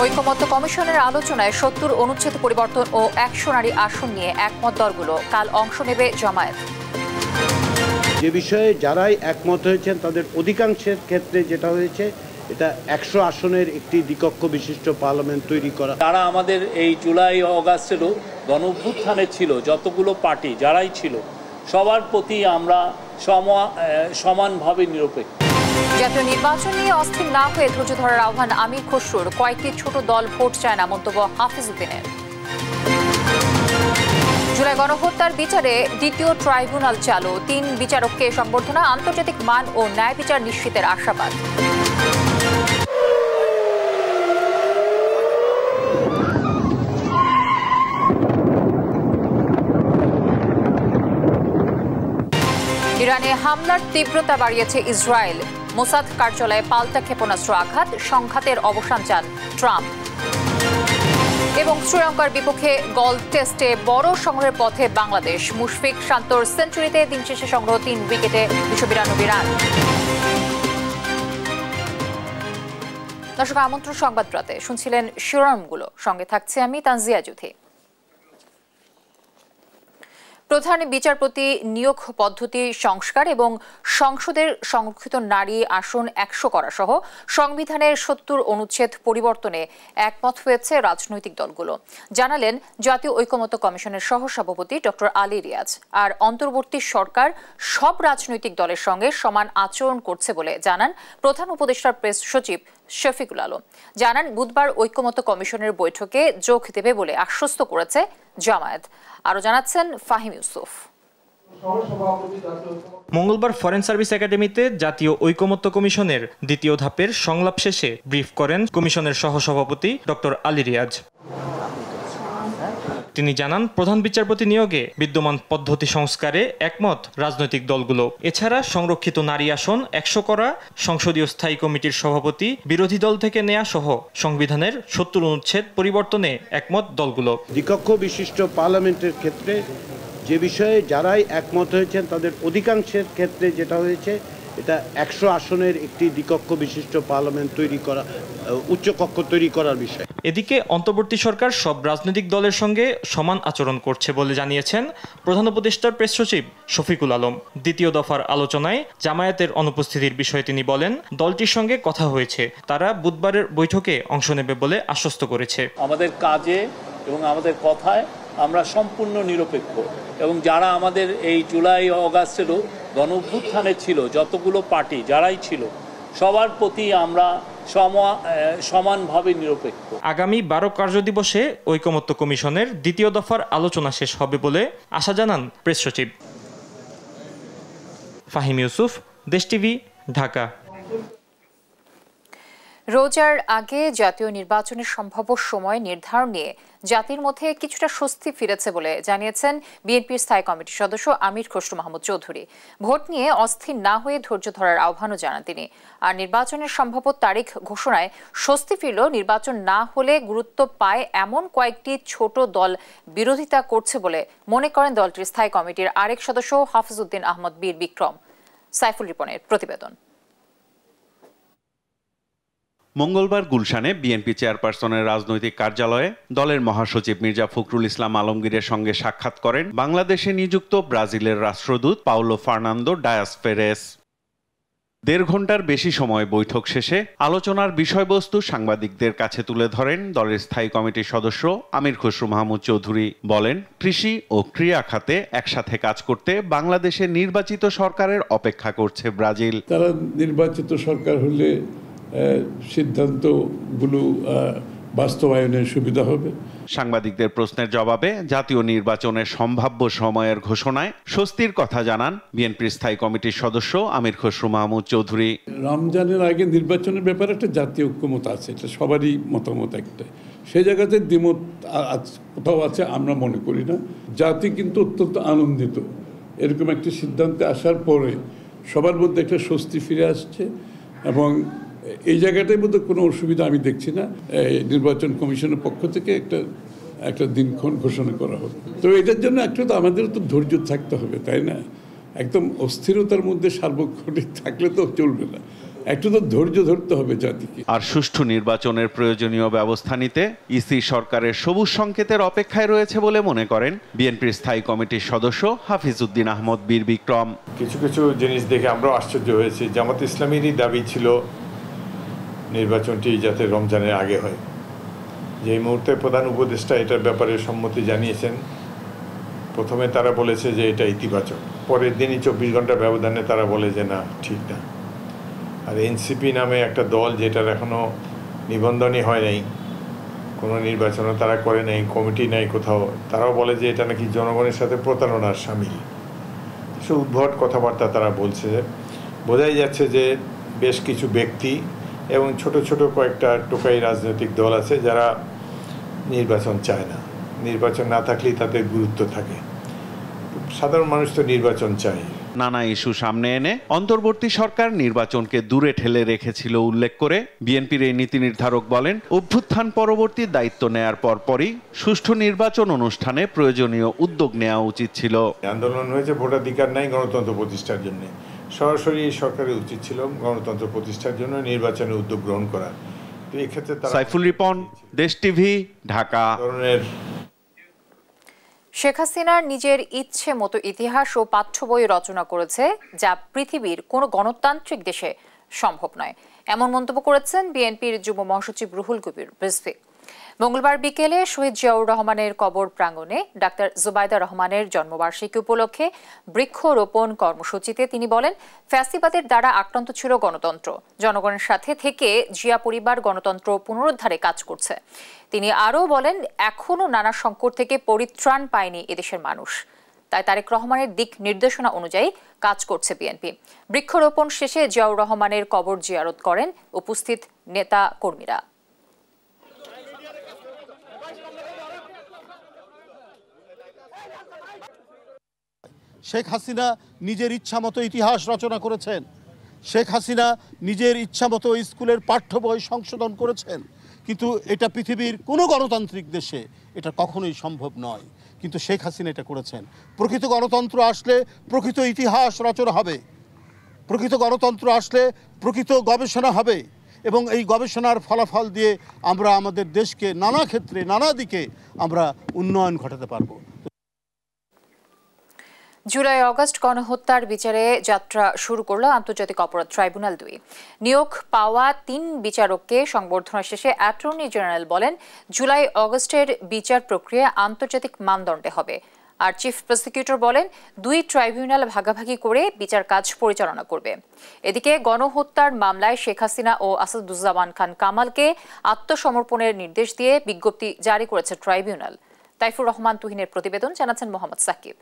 ঐকমত্য কমিশনের আলোচনায় ৭০ অনুচ্ছেদ পরিবর্তন ও ১০০ নারী আসন নিয়ে একমত দলগুলো কাল অংশ নেবে জামায়াত। যে বিষয়ে যারাই একমত হয়েছেন তাদের অধিকাংশের ক্ষেত্রে যেটা হয়েছে এটা ১০০ আসনের একটি দ্বিকক্ষ বিশিষ্ট পার্লামেন্ট তৈরি করা। যারা আমাদের এই জুলাই অগাস্টেরও গণঅভ্যুত্থানে ছিল, যতগুলো পার্টি যারাই ছিল, সবার প্রতি আমরা সমানভাবে নিরপেক্ষ। জাতীয় নির্বাচন নিয়ে অস্থির না হয়ে ধৈর্য ধরার আহ্বান আমির খসরুর। কয়েকটি ছোট দল ভোট চায় না, মন্তব্য হাফিজ উদ্দিনের। জুলাই গণহত্যার বিচারে দ্বিতীয় ট্রাইব্যুনাল চালু, ৩ বিচারককে সংবর্ধনা, আন্তর্জাতিক মান ও ন্যায় বিচার নিশ্চিতের আশাবাদ। ইরানে হামলার তীব্রতা বাড়িয়েছে ইসরায়েল। মোসাদ কার্যালয়ে পাল্টা ক্ষেপণাস্ত্র আঘাত, সংঘাতের অবসান চান ট্রাম্প। এবং শ্রীলঙ্কার বিপক্ষে গলফ টেস্টে বড় সংগ্রহের পথে বাংলাদেশ। মুশফিক শান্তর সেঞ্চুরিতে দিন শেষে সংগ্রহ ৩ উইকেটে ২৯২ রান। দর্শক, আমন্ত্রণ সংবাদ প্রাতে শুনছিলেন শিরোনামগুলো, সঙ্গে থাকছে আমি তানজিয়া জুথি। প্রধান বিচারপতি নিয়োগ পদ্ধতি সংস্কার এবং সংসদের সংরক্ষিত নারী আসন ১০০ করা সহ সংবিধানের ৭০ অনুচ্ছেদ পরিবর্তনে একমত হয়েছে রাজনৈতিক দলগুলো, জানালেন জাতীয় ঐকমত্য কমিশনের সহসভাপতি ডক্টর আলী রিয়াজ। আর অন্তর্বর্তী সরকার সব রাজনৈতিক দলের সঙ্গে সমান আচরণ করছে বলে জানান প্রধান উপদেষ্টার প্রেস সচিব শফিকুল আলম। জানান বুধবার ঐকমত্য কমিশনের বৈঠকে যোগ দেবে বলে আশ্বস্ত করেছে জামায়াত। আরো জানাচ্ছেন ফাহিম ইউসুফ। মঙ্গলবার ফরেন সার্ভিস একাডেমিতে জাতীয় ঐকমত্য কমিশনের দ্বিতীয় ধাপের সংলাপ শেষে ব্রিফ করেন কমিশনের সহসভাপতি ডক্টর আলী রিয়াজ। তিনি জানান প্রধান বিচারপতি নিয়োগে বিদ্যমান পদ্ধতি সংস্কারে একমত রাজনৈতিক দলগুলো। এছাড়া সংরক্ষিত নারী আসন ১০০ করা, সংসদীয় স্থায়ী কমিটির সভাপতি বিরোধী দল থেকে নেয়া সহ সংবিধানের ৭০ অনুচ্ছেদ পরিবর্তনে একমত দলগুলো। দ্বিকক্ষ বিশিষ্ট পার্লামেন্টের ক্ষেত্রে যে বিষয়ে যারাই একমত হয়েছেন তাদের অধিকাংশের ক্ষেত্রে যেটা হয়েছে এটা ১০০ আসনের একটি দ্বিকক্ষ বিশিষ্ট পার্লামেন্ট তৈরি করা, উচ্চকক্ষ তৈরি করার বিষয়। এদিকে অন্তর্বর্তী সরকার সব রাজনৈতিক দলের সঙ্গে সমান আচরণ করছে বলে জানিয়েছেন প্রধান উপদেষ্টার প্রেস সচিব শফিকুল আলম। দ্বিতীয় দফার আলোচনায় জামায়াতের অনুপস্থিতির বিষয়ে তিনি বলেন, দলটির সঙ্গে কথা হয়েছে, তারা বুধবারের বৈঠকে অংশ নেবে বলে আশ্বস্ত করেছে। আমাদের কাজে এবং আমাদের কথায় আমরা সম্পূর্ণ নিরপেক্ষ, এবং যারা আমাদের এই জুলাই অগাস্টেরও গণঅভ্যুত্থানে ছিল, যতগুলো পার্টি যারাই ছিল, সবার প্রতি আমরা সমানভাবে নিরপেক্ষ। আগামী ১২ কার্যদিবসে ঐকমত্য কমিশনের দ্বিতীয় দফার আলোচনা শেষ হবে বলে আশা জানান প্রেস সচিব। ফাহিম ইউসুফ, দেশ টিভি, ঢাকা। রোজার আগে জাতীয় নির্বাচনের সম্ভাব্য সময় নির্ধারণ নিয়ে জাতির মধ্যে কিছুটা স্বস্তি ফিরেছে বলে জানিয়েছেন বিএনপির স্থায়ী কমিটির সদস্য আমির খসরু মাহমুদ চৌধুরী। ভোট নিয়ে অস্থির না হয়ে ধৈর্য ধরার আহ্বানও জানান তিনি। আর নির্বাচনের সম্ভাব্য তারিখ ঘোষণায় স্বস্তি ফিরল নির্বাচন না হলে গুরুত্ব পায় এমন কয়েকটি ছোট দল বিরোধিতা করছে বলে মনে করেন দলটির স্থায়ী কমিটির আরেক সদস্য হাফিজ উদ্দিন আহমদ বীর বিক্রম। সাইফুল রিপনের প্রতিবেদন। মঙ্গলবার গুলশানে বিএনপি চেয়ারপারসনের রাজনৈতিক কার্যালয়ে দলের মহাসচিব মির্জা ফখরুল ইসলাম আলমগীরের সঙ্গে সাক্ষাৎ করেন বাংলাদেশে নিযুক্ত ব্রাজিলের রাষ্ট্রদূত পাউলো ফার্নান্দো ডায়াস পেরেস। ১.৫ ঘন্টার বেশি সময় বৈঠক শেষে আলোচনার বিষয়বস্তু সাংবাদিকদের কাছে তুলে ধরেন দলের স্থায়ী কমিটির সদস্য আমির খসরু মাহমুদ চৌধুরী। বলেন, কৃষি ও ক্রীড়া খাতে একসাথে কাজ করতে বাংলাদেশের নির্বাচিত সরকারের অপেক্ষা করছে ব্রাজিল। তারা নির্বাচিত সরকার হলে সিদ্ধান্তগুলো বাস্তবায়নের সুবিধা হবে। সাংবাদিকদের প্রশ্নের জবাবে জাতীয় নির্বাচনের সম্ভাব্য সময়ের ঘোষণায় স্বস্তির কথা জানান বিএনপির স্থায়ী কমিটির সদস্য আমির খসরু মাহমুদ চৌধুরী। রমজানের আগে নির্বাচনের ব্যাপারে একটা জাতীয় ঐক্যমত আছে, এটা সবারই মতামত একটা। সেই জায়গাতে দ্বিমত কোথাও আছে আমরা মনে করি না। জাতি কিন্তু অত্যন্ত আনন্দিত এরকম একটা সিদ্ধান্তে আসার পরে, সবার মধ্যে একটা স্বস্তি ফিরে আসছে, এবং এই জায়গাটার মধ্যে কোনো অসুবিধা আমি দেখছি না। নির্বাচন কমিশনের পক্ষ থেকে একটা দিনক্ষণ ঘোষণা করা হবে। তো এটার জন্য একটু তো আমাদেরও তো ধৈর্য থাকতে হবে, তাই না? একদম অস্থিরতার মধ্যে সার্বক্ষণিক থাকলে তো চলবে না। একটু তো ধৈর্য ধরতে হবে জাতিকে। আর সুষ্ঠু নির্বাচনের প্রয়োজনীয় ব্যবস্থা নিতে ইসি সরকারের সবুজ সংকেতের অপেক্ষায় রয়েছে বলে মনে করেন বিএনপির স্থায়ী কমিটির সদস্য হাফিজউদ্দিন আহমদ বীর বিক্রম। কিছু কিছু জিনিস দেখে আমরাও আশ্চর্য হয়েছি। জামাত ইসলামেরই দাবি ছিল নির্বাচনটি যাতে রমজানের আগে হয়। যে মুহূর্তে প্রধান উপদেষ্টা এটার ব্যাপারে সম্মতি জানিয়েছেন, প্রথমে তারা বলেছে যে এটা ইতিবাচক, পরের দিনই 24 ঘন্টার ব্যবধানে তারা বলে যে না, ঠিক না। আর এনসিপি নামে একটা দল, যেটার এখনও নিবন্ধনই হয় নাই, কোনো নির্বাচনও তারা করে নাই, কমিটি নাই কোথাও, তারাও বলে যে এটা নাকি জনগণের সাথে প্রতারণার সামিল। সে উদ্ভট কথাবার্তা তারা বলছে। বোঝাই যাচ্ছে যে বেশ কিছু ব্যক্তি এবং ছোট ছোট কয়েকটা টোকাই রাজনৈতিক দল আছে যারা নির্বাচন চায় না। নির্বাচন না থাকলেই তাদের গুরুত্ব থাকে। সাধারণ মানুষ তো নির্বাচন চায়। নানা ইস্যু সামনে এনে অন্তর্বর্তী সরকার নির্বাচনকে দূরে ঠেলে রেখেছিল উল্লেখ করে বিএনপির এই নীতি নির্ধারক বলেন, অভ্যুত্থান পরবর্তী দায়িত্ব নেয়ার পরপরই সুষ্ঠু নির্বাচন অনুষ্ঠানে প্রয়োজনীয় উদ্যোগ নেওয়া উচিত ছিল। আন্দোলন হয়েছে ভোটাধিকার নাই গণতন্ত্র প্রতিষ্ঠার জন্য। সরাসরি সরকারের উচিত ছিল গণতন্ত্র প্রতিষ্ঠার জন্য নির্বাচনে উদ্যোগ গ্রহণ করা। তো এই ক্ষেত্রে সাইফুল রিপন, দেশ টিভি, ঢাকা। শেখ হাসিনার নিজের ইচ্ছে মতো ইতিহাস ও পাঠ্য বই রচনা করেছে, যা পৃথিবীর কোনো গণতান্ত্রিক দেশে সম্ভব নয়, এমন মন্তব্য করেছেন বিএনপির যুগ্ম মহাসচিব রুহুল কবির রিজভী। মঙ্গলবার বিকেলে শহীদ জিয়াউর রহমানের কবর প্রাঙ্গণে ডাক্তার জুবাইদা রহমানের জন্মবার্ষিকী উপলক্ষে বৃক্ষরোপণ কর্মসূচিতে তিনি বলেন, ফ্যাসিবাদের দ্বারা আক্রান্ত ছিল গণতন্ত্র। জনগণের সাথে থেকে জিয়া পরিবার গণতন্ত্র পুনরুদ্ধারে কাজ করছে। তিনি আরও বলেন, এখনও নানা সংকট থেকে পরিত্রাণ পায়নি এদেশের মানুষ, তাই তারেক রহমানের দিক নির্দেশনা অনুযায়ী কাজ করছে বিএনপি। বৃক্ষরোপণ শেষে জিয়াউর রহমানের কবর জিয়ারত করেন উপস্থিত নেতা কর্মীরা। শেখ হাসিনা নিজের ইচ্ছামতো ইতিহাস রচনা করেছেন। শেখ হাসিনা নিজের ইচ্ছামতো স্কুলের পাঠ্য বই সংশোধন করেছেন, কিন্তু এটা পৃথিবীর কোনো গণতান্ত্রিক দেশে এটা কখনোই সম্ভব নয়, কিন্তু শেখ হাসিনা এটা করেছেন। প্রকৃত গণতন্ত্র আসলে প্রকৃত ইতিহাস রচনা হবে, প্রকৃত গণতন্ত্র আসলে প্রকৃত গবেষণা হবে, এবং এই গবেষণার ফলাফল দিয়ে আমরা আমাদের দেশকে নানা ক্ষেত্রে নানা দিকে আমরা উন্নয়ন ঘটাতে পারবো। জুলাই আগস্ট গণহত্যার বিচারে যাত্রা শুরু করল আন্তর্জাতিক অপরাধ ট্রাইব্যুনাল ২। নিয়োগ পাওয়া ৩ বিচারককে সংবর্ধনা শেষে অ্যাটর্নি জেনারেল বলেন, জুলাই আগস্টের বিচার প্রক্রিয়া আন্তর্জাতিক মানদণ্ডে হবে। আর চিফ প্রসিকিউটর বলেন, ২ ট্রাইব্যুনাল ভাগাভাগি করে বিচার কাজ পরিচালনা করবে। এদিকে গণহত্যার মামলায় শেখ হাসিনা ও আসাদুজ্জামান খান কামালকে আত্মসমর্পণের নির্দেশ দিয়ে বিজ্ঞপ্তি জারি করেছে ট্রাইব্যুনাল। তাইফুর রহমান তুহিনের প্রতিবেদন, জানাচ্ছেন মোহাম্মদ সাকিব।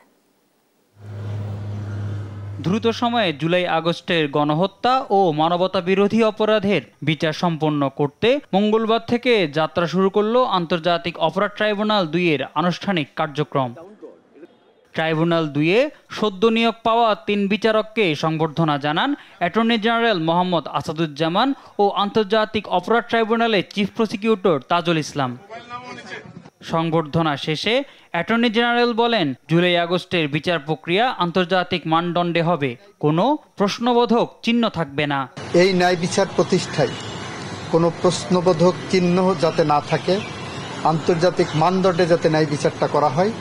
দ্রুত সময়ে জুলাই আগস্টের গণহত্যা ও মানবতা বিরোধী অপরাধের বিচার সম্পন্ন করতে মঙ্গলবার থেকে যাত্রা শুরু করল আন্তর্জাতিক অপরাধ ট্রাইব্যুনাল ২ এর আনুষ্ঠানিক কার্যক্রম। ট্রাইব্যুনাল ২ এ সদ্য নিয়োগ পাওয়া ৩ বিচারককে সংবর্ধনা জানান অ্যাটর্নি জেনারেল মোহাম্মদ আসাদুজ্জামান ও আন্তর্জাতিক অপরাধ ট্রাইব্যুনালের চিফ প্রসিকিউটর তাজুল ইসলাম। সংবর্ধনা শেষে অ্যাটর্নি জেনারেল বলেন, জুলাই আগস্টের বিচার প্রক্রিয়া আন্তর্জাতিক মানদণ্ডে হবে, কোনো প্রশ্নবোধক চিহ্ন থাকবে না। এই ন্যায় বিচার প্রতিষ্ঠায় কোনো প্রশ্নবোধক চিহ্ন যাতে না থাকে, আন্তর্জাতিক মানদণ্ডে যাতে ন্যায় বিচারটা করা হয়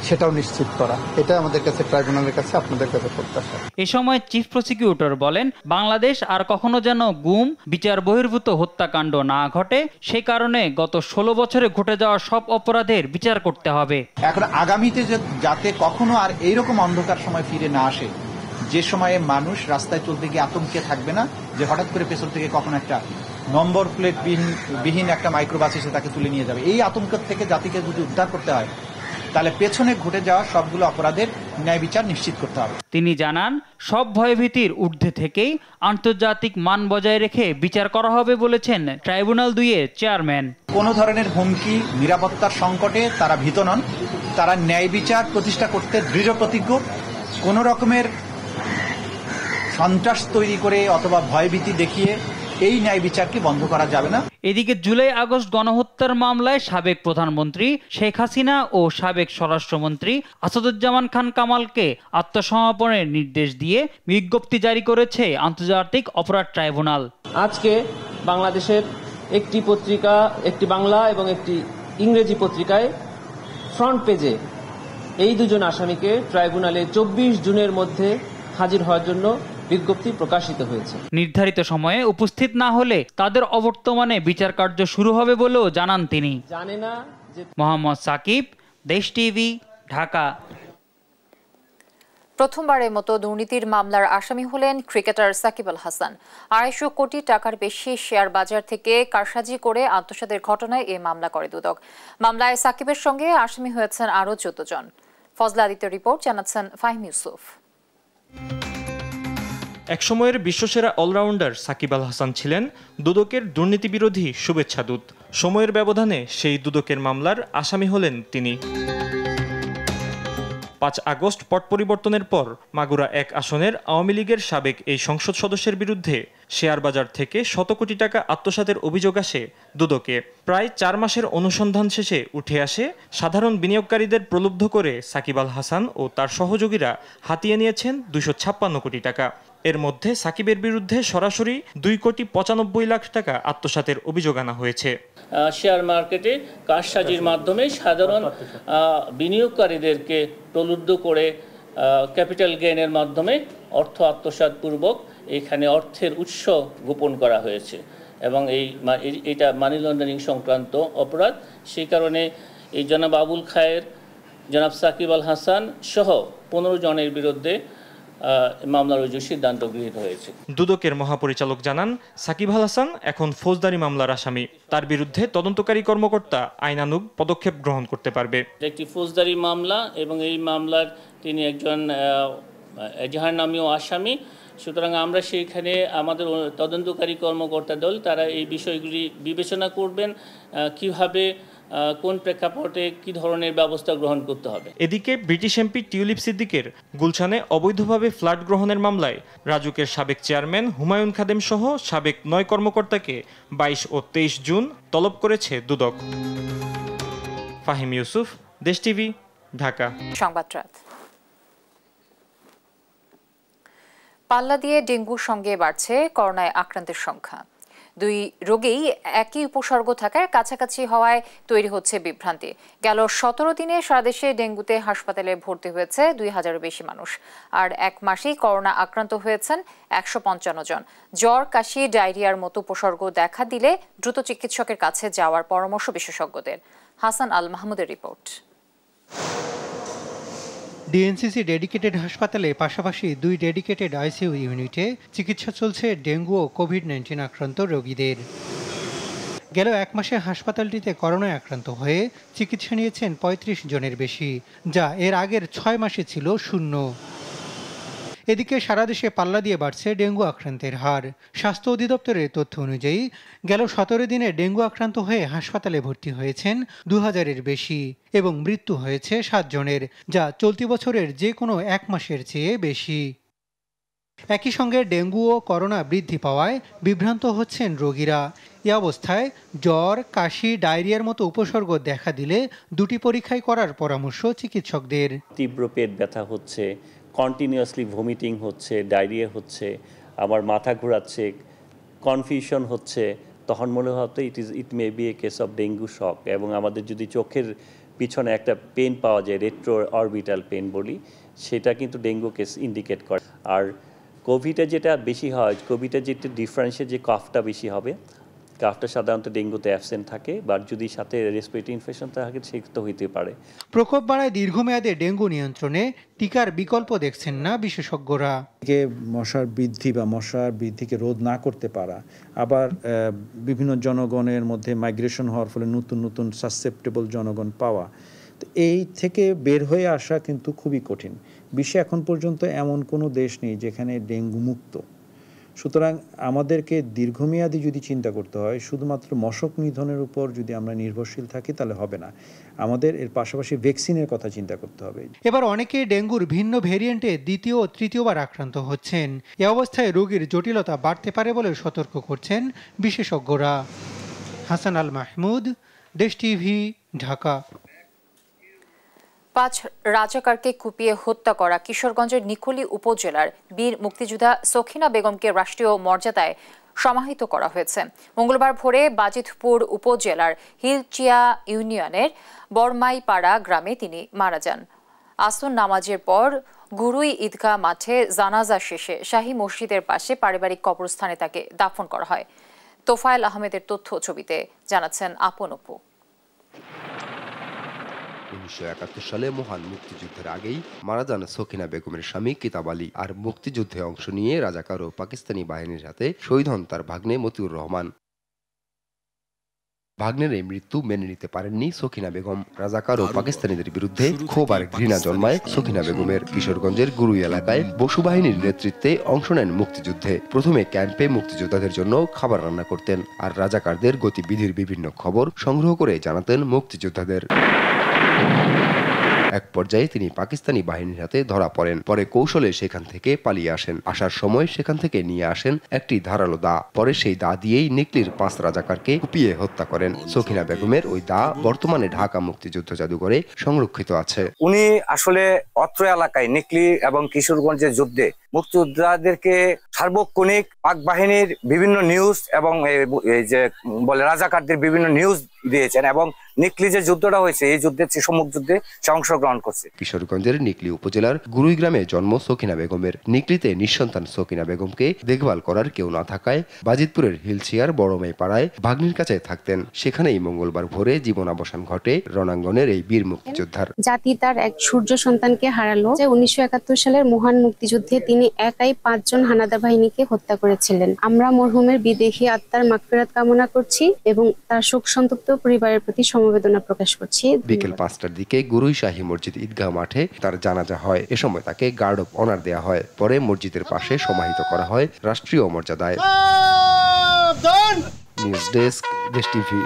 সেটাও নিশ্চিত করা, এটা আমাদের কাছে ট্রাইব্যুনালের কাছে আপনাদের কাছে প্রত্যাশা। এ সময় চিফ প্রসিকিউটর বলেন, বাংলাদেশ আর কখনো যেন গুম, বিচার বহির্ভূত হত্যাকাণ্ড না ঘটে, সেই কারণে গত 16 বছরে ঘটে যাওয়া সব অপরাধের বিচার করতে হবে। এখন আগামীতে যাতে কখনো আর এইরকম অন্ধকার সময় ফিরে না আসে, যে সময়ে মানুষ রাস্তায় চলতে গিয়ে আতঙ্কে থাকবে না যে হঠাৎ করে পেছন থেকে কখনো একটা নম্বর প্লেট বিহীন একটা মাইক্রোবাস এসে তাকে তুলে নিয়ে যাবে। এই আতঙ্ক থেকে জাতিকে যদি উদ্ধার করতে হয়, তাহলে পেছনে ঘটে যাওয়া সবগুলো অপরাধের ন্যায় বিচার নিশ্চিত করতে হবে। তিনি জানান, সব ভয়ভীতির ঊর্ধ্বে থেকেই আন্তর্জাতিক মান বজায় রেখে বিচার করা হবে বলেছেন ট্রাইব্যুনাল ২ এর চেয়ারম্যান। কোনো ধরনের হুমকি, নিরাপত্তার সংকটে তারা ভীত নন, তারা ন্যায় বিচার প্রতিষ্ঠা করতে দৃঢ় প্রতিজ্ঞ। কোনো রকমের সন্ত্রাস তৈরি করে অথবা ভয়ভীতি দেখিয়ে এই ন্যায় বিচারকে বন্ধ করা যাবে না। এদিকে জুলাই আগস্ট গণহত্যার মামলায় সাবেক প্রধানমন্ত্রী শেখ হাসিনা ও সাবেক স্বরাষ্ট্রমন্ত্রী আসাদুজ্জামান খান কামালকে আত্মসমর্পণের নির্দেশ দিয়ে বিজ্ঞপ্তি জারি করেছে আন্তর্জাতিক অপরাধ ট্রাইব্যুনাল। আজকে বাংলাদেশের একটি পত্রিকা, একটি বাংলা এবং একটি ইংরেজি পত্রিকায় ফ্রন্ট পেজে এই দুজন আসামিকে ট্রাইব্যুনালে 24 জুনের মধ্যে হাজির হওয়ার জন্য বিজ্ঞপ্তি প্রকাশিত হয়েছে। নির্ধারিত সময়ে উপস্থিত না হলে তাদের অবর্তমানে বিচার কার্য শুরু হবে বলেও জানান তিনি। মোহাম্মদ সাকিব, দেশ টিভি, ঢাকা। প্রথমবারের মতো দুর্নীতির মামলার আসামি হলেন ক্রিকেটার সাকিব আল হাসান। 250 কোটি টাকার বেশি শেয়ার বাজার থেকে কারসাজি করে আত্মসাতের ঘটনায় এ মামলা করে দুদক। মামলায় সাকিবের সঙ্গে আসামি হয়েছেন আরও 14 জন। ফজলা আদিত্য রিপোর্ট, জানাচ্ছেন ফাহিম ইউসুফ। একসময়ের বিশ্বসেরা অলরাউন্ডার সাকিব আল হাসান ছিলেন দুদকের দুর্নীতি বিরোধী শুভেচ্ছা দূত। সময়ের ব্যবধানে সেই দুদকের মামলার আসামি হলেন তিনি। 5 আগস্ট পট পরিবর্তনের পর মাগুরা 1 আসনের আওয়ামী লীগের সাবেক এই সংসদ সদস্যের বিরুদ্ধে শেয়ার বাজার থেকে 100 কোটি টাকা আত্মসাতের অভিযোগ আসে দুদকে। প্রায় 4 মাসের অনুসন্ধান শেষে উঠে আসে সাধারণ বিনিয়োগকারীদের প্রলুব্ধ করে সাকিব আল হাসান ও তার সহযোগীরা হাতিয়ে নিয়েছেন 256 কোটি টাকা। এর মধ্যে সাকিবের বিরুদ্ধে সরাসরি 2,95 লাখ টাকা আত্মসাতের অভিযোগ আনা হয়েছে। শেয়ার মার্কেটে কারসাজির মাধ্যমে সাধারণ বিনিয়োগকারীদেরকে প্রলুব্ধ করে ক্যাপিটাল গেইনের মাধ্যমে অর্থ আত্মসাৎপূর্বক এখানে অর্থের উৎস গোপন করা হয়েছে এবং এইটা মানি লন্ডারিং সংক্রান্ত অপরাধ। সেই কারণে এই জনাব আবুল খায়ের, জনাব সাকিব আল হাসান সহ 15 জনের বিরুদ্ধে মামলার রুজুর সিদ্ধান্ত গৃহীত হয়েছে। দুদকের মহাপরিচালক জানান, সাকিব আল হাসান এখন ফৌজদারি মামলার আসামি। তার বিরুদ্ধে তদন্তকারী কর্মকর্তা আইনানুগ পদক্ষেপ গ্রহণ করতে পারবে। একটি ফৌজদারি মামলা এবং এই মামলার তিনি একজন এজাহার নামীয় আসামি। সুতরাং আমরা সেইখানে আমাদের তদন্তকারী কর্মকর্তা দল তারা এই বিষয়গুলি বিবেচনা করবেন, কিভাবে কোন প্রেক্ষাপটে কি ধরনের ব্যবস্থা গ্রহণ করতে হবে। এদিকে ব্রিটিশ এমপি টিউলিপ সিদ্দিকের গুলশানে অবৈধভাবে ফ্ল্যাট গ্রহণের মামলায় রাজুকের সাবেক চেয়ারম্যান হুমায়ুন খাদেম সহ সাবেক 9 কর্মকর্তাকে 22 ও 23 জুন তলব করেছে দুদক। ফাহিম ইউসুফ, দেশ টিভি, ঢাকা। সংবাদরাত। পাল্লা দিয়ে ডেঙ্গুর সঙ্গে বাড়ছে করোনায় আক্রান্তের সংখ্যা। 2 রোগেই একই উপসর্গ থাকার কাছাকাছি হওয়ায় তৈরি হচ্ছে বিভ্রান্তি। গেল 17 দিনে সারা দেশে ডেঙ্গুতে হাসপাতালে ভর্তি হয়েছে 2000-এর বেশি মানুষ। আর 1 মাসেই করোনা আক্রান্ত হয়েছেন 155 জন। জ্বর, কাশি, ডায়রিয়ার মতো উপসর্গ দেখা দিলে দ্রুত চিকিৎসকের কাছে যাওয়ার পরামর্শ বিশেষজ্ঞদের। হাসান আল মাহমুদের রিপোর্ট। ডিএনসিসি ডেডিকেটেড হাসপাতালে পাশাপাশি 2 ডেডিকেটেড আইসিইউ ইউনিটে চিকিৎসা চলছে ডেঙ্গু ও কোভিড-19 আক্রান্ত রোগীদের। গেল 1 মাসে হাসপাতালটিতে করোনায় আক্রান্ত হয়ে চিকিৎসা নিয়েছেন 35 জনের বেশি, যা এর আগের 6 মাসে ছিল 0। এদিকে সারা দেশে পাল্লা দিয়ে বাড়ছে ডেঙ্গু আক্রান্তের হার। স্বাস্থ্য অধিদপ্তরের তথ্য অনুযায়ী গেল 17 দিনে ডেঙ্গু আক্রান্ত হয়ে হাসপাতালে ভর্তি হয়েছেন 2000-এর বেশি এবং মৃত্যু হয়েছে 7 জনের, যা চলতি বছরের যে কোনো 1 মাসের চেয়ে বেশি। একই সঙ্গে ডেঙ্গু ও করোনা বৃদ্ধি পাওয়ায় বিভ্রান্ত হচ্ছেন রোগীরা। এ অবস্থায় জ্বর, কাশি, ডায়রিয়ার মতো উপসর্গ দেখা দিলে 2টি পরীক্ষাই করার পরামর্শ চিকিৎসকদের। তীব্র পেট ব্যথা হচ্ছে, কন্টিনিউয়াসলি ভমিটিং হচ্ছে, ডায়রিয়া হচ্ছে, আবার মাথা ঘোরাচ্ছে, কনফিউশন হচ্ছে, তখন মনে হতো it may be a case of dengue shock. এবং আমাদের যদি চোখের পিছনে একটা পেন পাওয়া যায়, রেট্রো অরবিটাল পেন বলি, সেটা কিন্তু ডেঙ্গু কেস ইন্ডিকেট করে। আর কোভিডে যেটা বেশি হয়, কোভিডে যেটা ডিফারেন্সে যে কফটা বেশি হবে, কাফটা সাধারণত ডেঙ্গুতে অ্যাবসেন্ট থাকে, বা যদি সাথে রেসপিরেটরি ইনফেকশন থাকে সেটা হইতে পারে। প্রকোপ বাড়ায় দীর্ঘমেয়াদে ডেঙ্গু নিয়ন্ত্রণে টিকার বিকল্প দেখছেন না বিশেষজ্ঞরা। মশার বৃদ্ধি বা মশার বৃদ্ধিকে রোধ না করতে পারা, আবার বিভিন্ন জনগণের মধ্যে মাইগ্রেশন হওয়ার ফলে নতুন নতুন সাসেপ্টেবল জনগণ পাওয়া, তো এই থেকে বের হয়ে আসা কিন্তু খুবই কঠিন। বিশ্বে এখন পর্যন্ত এমন কোনো দেশ নেই যেখানে ডেঙ্গু মুক্ত। সুতরাং আমাদেরকে দীর্ঘমেয়াদী যদি চিন্তা করতে হয়, শুধুমাত্র মশক নিধনের উপর যদি আমরা নির্ভরশীল থাকি তাহলে হবে না। আমাদের এর পাশাপাশি ভ্যাকসিনের কথা চিন্তা করতে হবে। এবার অনেকে ডেঙ্গুর ভিন্ন ভেরিয়েন্টে দ্বিতীয় ও তৃতীয়বার আক্রান্ত হচ্ছেন। এ অবস্থায় রোগীর জটিলতা বাড়তে পারে বলে সতর্ক করছেন বিশেষজ্ঞরা। হাসান আল মাহমুদ, দেশ টিভি, ঢাকা। 5 রাজাকারকে কুপিয়ে হত্যা করা কিশোরগঞ্জের নিকলী উপজেলার বীর মুক্তিযোদ্ধা সখিনা বেগমকে রাষ্ট্রীয় মর্যাদায় সমাহিত করা হয়েছে। মঙ্গলবার ভোরে বাজিতপুর উপজেলার হিলচিয়া ইউনিয়নের বরমাইপাড়া গ্রামে তিনি মারা যান। আসর নামাজের পর গুরুই ঈদগাহ মাঠে জানাজা শেষে শাহী মসজিদের পাশে পারিবারিক কবরস্থানে তাকে দাফন করা হয়। তোফায়েল আহমেদের তথ্য ছবিতে জানাচ্ছেন আপন অপু। 1971 সালে মহান মুক্তিযুদ্ধের আগেই মারা যান সখিনা বেগমের স্বামী কিতাব আলী। আর মুক্তিযুদ্ধে অংশ নিয়ে রাজাকার ও পাকিস্তানি বাহিনীর হাতে শহীদ হন তার ভাগ্নে মতিউর রহমান। ভাগ্নের এই মৃত্যু মেনে নিতে পারেননি সখিনা বেগম। রাজাকার ও পাকিস্তানিদের বিরুদ্ধে ক্ষোভ আর ঘৃণা জন্মায় সখিনা বেগমের। কিশোরগঞ্জের গুরুই এলাকায় বসু বাহিনীর নেতৃত্বে অংশ নেন মুক্তিযুদ্ধে। প্রথমে ক্যাম্পে মুক্তিযোদ্ধাদের জন্য খাবার রান্না করতেন, আর রাজাকারদের গতিবিধির বিভিন্ন খবর সংগ্রহ করে জানাতেন মুক্তিযোদ্ধাদের। এক পর্যায়ে তিনি পাকিস্তানি বাহিনীর হাতে ধরা পড়েন। পরে কৌশলে সেখান থেকে পালিয়ে আসেন। আসার সময় সেখান থেকে নিয়ে আসেন একটি ধারালো দা। পরে সেই দা দিয়েই নিকলির 5 রাজাকারকে কুপিয়ে হত্যা করেন। সখিনা বেগমের ওই দা বর্তমানে ঢাকা মুক্তিযুদ্ধ জাদুঘরে সংরক্ষিত আছে। উনি আসলে অত্র এলাকায় নিকলি এবং কিশোরগঞ্জের যুদ্ধে মুক্তিযোদ্ধাদেরকে সার্বক্ষণিক পাক বাহিনীর বিভিন্ন নিউজ এবং এই যে বলে রাজাকারদের বিভিন্ন নিউজ দিয়েছেন, এবং নিকলি যে যুদ্ধটা হয়েছে এই যুদ্ধের সম্মুখ যুদ্ধে সে অংশগ্রহণ করছে। কিশোরগঞ্জের নিকলি উপজেলার গুরুই গ্রামে জন্ম সখিনা বেগমের। নিকলিতে নিঃসন্তান সখিনা বেগমকে দেখভাল করার কেউ না থাকায় বাজিতপুরের হিলচিয়ার বড়মাই পাড়ায় ভাগ্নির কাছে থাকতেন। সেখানেই মঙ্গলবার ভোরে জীবনাবসান ঘটে রণাঙ্গনের এই বীর মুক্তিযোদ্ধার। জাতি তার এক সূর্য সন্তানকে হারালো। 1971 সালের মহান মুক্তিযুদ্ধে তিনি একাই 5 জন হানাদার বাহিনীকে হত্যা করেছিলেন। আমরা মরহুমের বিদেহী আত্মার মাগফিরাত কামনা করছি এবং তার শোক সন্তপ্ত পরিবারের প্রতি সমবেদনা প্রকাশ করছি। বিকেল 5টার দিকে গুরুই শাহী মসজিদ ঈদগাহ মাঠে তার জানাজা হয়। এ সময় তাকে গার্ড অব অনার দেয়া হয়। পরে মসজিদের পাশে সমাহিত করা হয় রাষ্ট্রীয় মর্যাদায়। নিউজ ডেস্ক, দেশ টিভি।